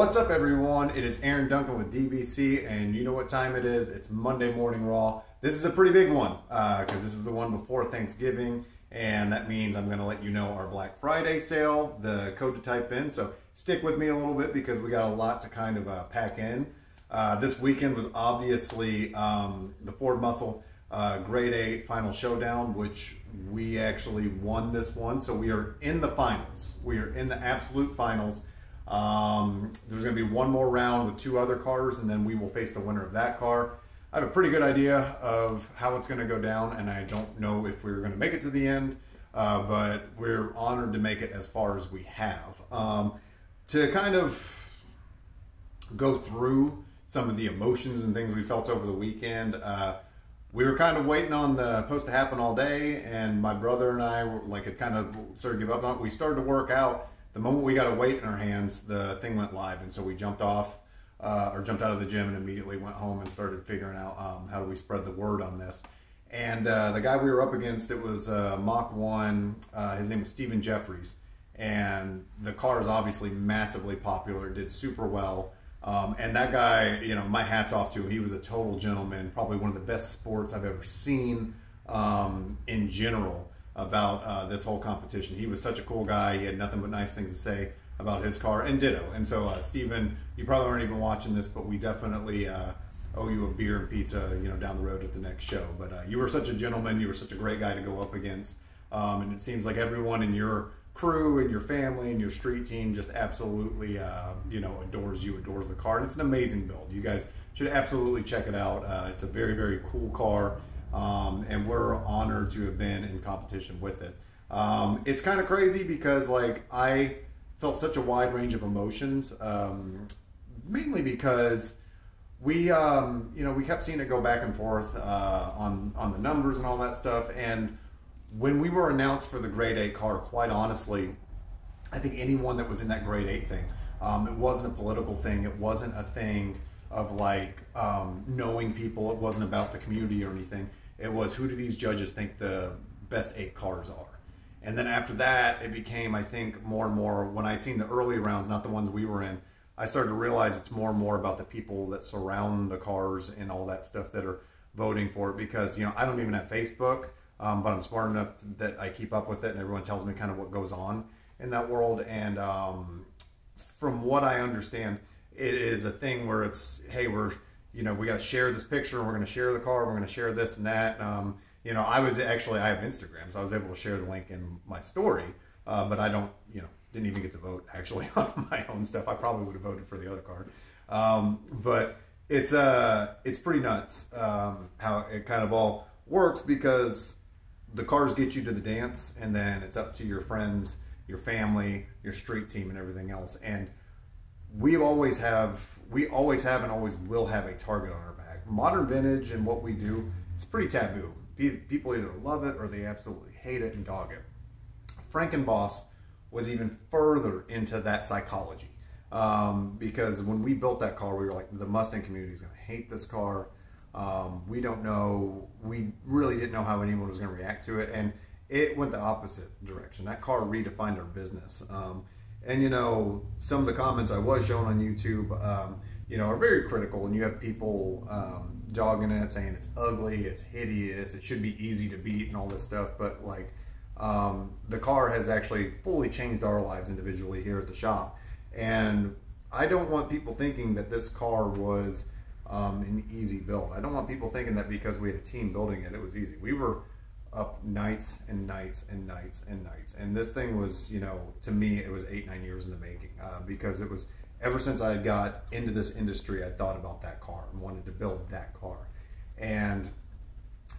What's up, everyone? It is Aaron Duncan with DBC, and you know what time it is. It's Monday Morning Raw. This is a pretty big one because this is the one before Thanksgiving, and that means I'm going to let you know our Black Friday sale, the code to type in. So stick with me a little bit because we got a lot to kind of pack in. This weekend was obviously the Ford Muscle Grade 8 Final Showdown, which we actually won this one. So we are in the finals. We are in the absolute finals. There's going to be one more round with two other cars, and then we will face the winner of that car. I have a pretty good idea of how it's going to go down, and I don't know if we're going to make it to the end, but we're honored to make it as far as we have. To kind of go through some of the emotions and things we felt over the weekend, we were kind of waiting on the post to happen all day, and my brother and I were like, it kind of started to give up on it. We started to work out. The moment we got a weight in our hands, the thing went live, and so we jumped off, or jumped out of the gym and immediately went home and started figuring out how do we spread the word on this. And the guy we were up against, it was Mach 1, his name was Stephen Jeffries, and the car is obviously massively popular, did super well. And that guy, you know, my hat's off to him. He was a total gentleman, probably one of the best sports I've ever seen in general about this whole competition. He was such a cool guy. He had nothing but nice things to say about his car, and ditto. And so Stephen, you probably aren't even watching this, but we definitely owe you a beer and pizza, you know, down the road at the next show. But you were such a gentleman. You were such a great guy to go up against. And it seems like everyone in your crew and your family and your street team just absolutely, you know, adores you, adores the car. And it's an amazing build. You guys should absolutely check it out. It's a very, very cool car. And we're honored to have been in competition with it. It's kind of crazy because like I felt such a wide range of emotions, mainly because we, you know, we kept seeing it go back and forth on the numbers and all that stuff. And when we were announced for the Grade 8 car, quite honestly, I think anyone that was in that Grade 8 thing, it wasn't a political thing. It wasn't a thing of like knowing people. It wasn't about the community or anything. It was, who do these judges think the best 8 cars are? And then after that, it became, I think, more and more, when I seen the early rounds, not the ones we were in, I started to realize it's more and more about the people that surround the cars and all that stuff that are voting for it. Because, you know, I don't even have Facebook, but I'm smart enough that I keep up with it, and everyone tells me kind of what goes on in that world. And from what I understand, it is a thing where it's, hey, you know, we got to share this picture, and we're going to share the car, we're going to share this and that. You know, I have Instagram, so I was able to share the link in my story, but I don't, you know, didn't even get to vote actually on my own stuff. I probably would have voted for the other car. But it's pretty nuts how it kind of all works, because the cars get you to the dance, and then it's up to your friends, your family, your street team, and everything else. And we always have and always will have a target on our back. Modern vintage and what we do, it's pretty taboo. People either love it or they absolutely hate it and dog it. Frankenboss was even further into that psychology, because when we built that car, we were like, the Mustang community is going to hate this car. We really didn't know how anyone was going to react to it, and it went the opposite direction. That car redefined our business. And, you know, some of the comments I was showing on YouTube, you know, are very critical, and you have people dogging it, saying it's ugly, it's hideous, it should be easy to beat and all this stuff. But like, the car has actually fully changed our lives individually here at the shop. And I don't want people thinking that this car was an easy build. I don't want people thinking that because we had a team building it, it was easy. We were up nights and nights and nights and nights. And this thing was, you know, to me, it was 8-9 years in the making, because it was, ever since I got into this industry, I thought about that car and wanted to build that car. And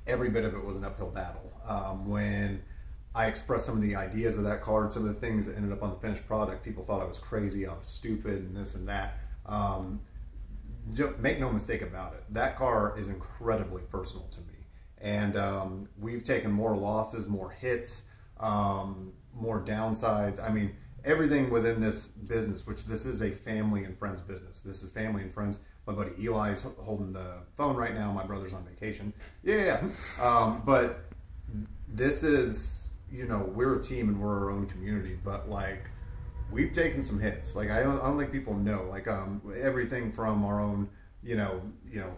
every bit of it was an uphill battle. When I expressed some of the ideas of that car and some of the things that ended up on the finished product, people thought I was crazy, I was stupid, and this and that. Make no mistake about it, that car is incredibly personal to me. And we've taken more losses, more hits, more downsides. I mean, everything within this business, which this is a family and friends business. This is family and friends. My buddy Eli's holding the phone right now. My brother's on vacation. Yeah. But this is, you know, we're a team and we're our own community. But like, we've taken some hits. Like I don't think people know. Like everything from our own,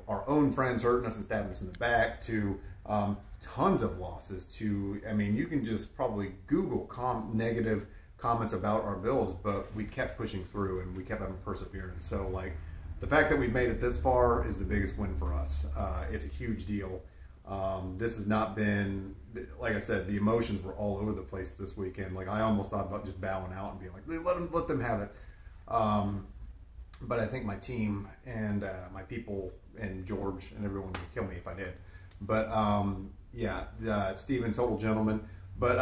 our own friends hurting us and stabbing us in the back to tons of losses. To I mean, you can just probably Google negative comments about our builds, but we kept pushing through and we kept having perseverance. So like the fact that we've made it this far is the biggest win for us. It's a huge deal. This has not been, like I said, the emotions were all over the place this weekend. Like I almost thought about just bowing out and being like, let them have it. But I think my team and my people and George and everyone would kill me if I did. But yeah, Steven, total gentleman. But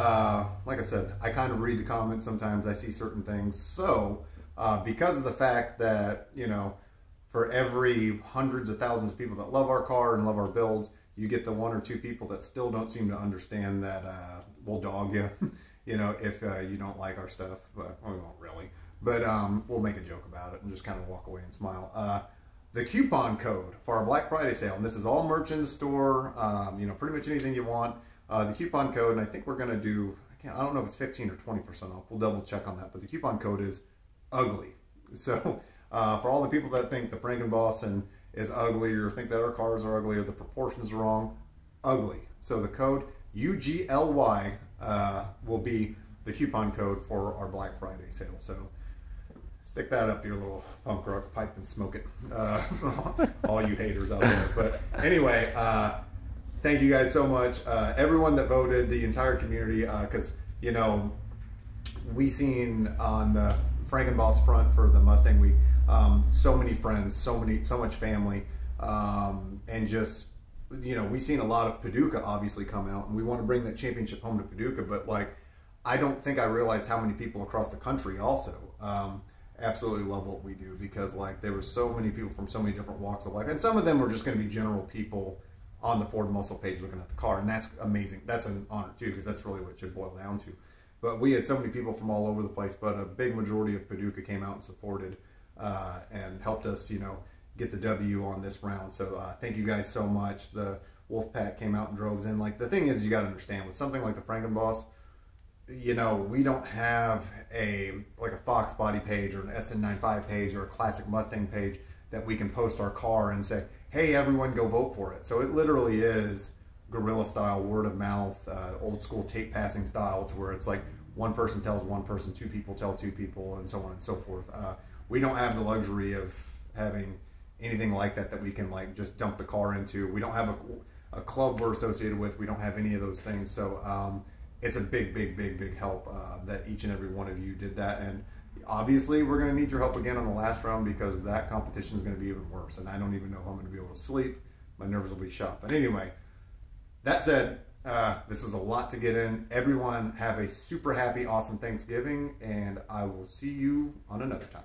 like I said, I kind of read the comments sometimes. I see certain things. So because of the fact that, for every hundreds of thousands of people that love our car and love our builds, you get the 1 or 2 people that still don't seem to understand that we'll dog you, if you don't like our stuff. But we won't really. But we'll make a joke about it and just kind of walk away and smile. The coupon code for our Black Friday sale, and this is all merch in the store, pretty much anything you want. The coupon code, and I think we're going to do, I don't know if it's 15 or 20% off. We'll double check on that. But the coupon code is ugly. So for all the people that think the Frankenboss is ugly or think that our cars are ugly or the proportions are wrong, ugly. So the code UGLY will be the coupon code for our Black Friday sale. So stick that up your little punk rock pipe and smoke it. All you haters out there. But anyway, thank you guys so much. Everyone that voted, the entire community, because, we seen on the Frankenboss front for the Mustang Week, so many friends, so much family, and just, we seen a lot of Paducah obviously come out, and we want to bring that championship home to Paducah, but like, I don't think I realized how many people across the country also absolutely love what we do, because like there were so many people from so many different walks of life, and some of them were just going to be general people on the Ford Muscle page looking at the car, and that's amazing. That's an honor too, because that's really what it should boil down to. But we had so many people from all over the place, but a big majority of Paducah came out and supported and helped us, get the W on this round. So thank you guys so much. The Wolfpack came out and drove in. Like the thing is, you got to understand with something like the Frankenboss, we don't have a Fox body page or an SN95 page or a classic Mustang page that we can post our car and say, hey, everyone go vote for it. So it literally is guerrilla style, word of mouth, old school tape passing style, to where it's like one person tells one person, 2 people tell 2 people, and so on and so forth. We don't have the luxury of having anything like that we can like just dump the car into. We don't have a club we're associated with. We don't have any of those things. So it's a big help that each and every one of you did that. And obviously we're going to need your help again on the last round, because that competition is going to be even worse. And I don't even know if I'm going to be able to sleep. My nerves will be shot. But anyway, that said, this was a lot to get in. Everyone have a super happy, awesome Thanksgiving, and I will see you on another time.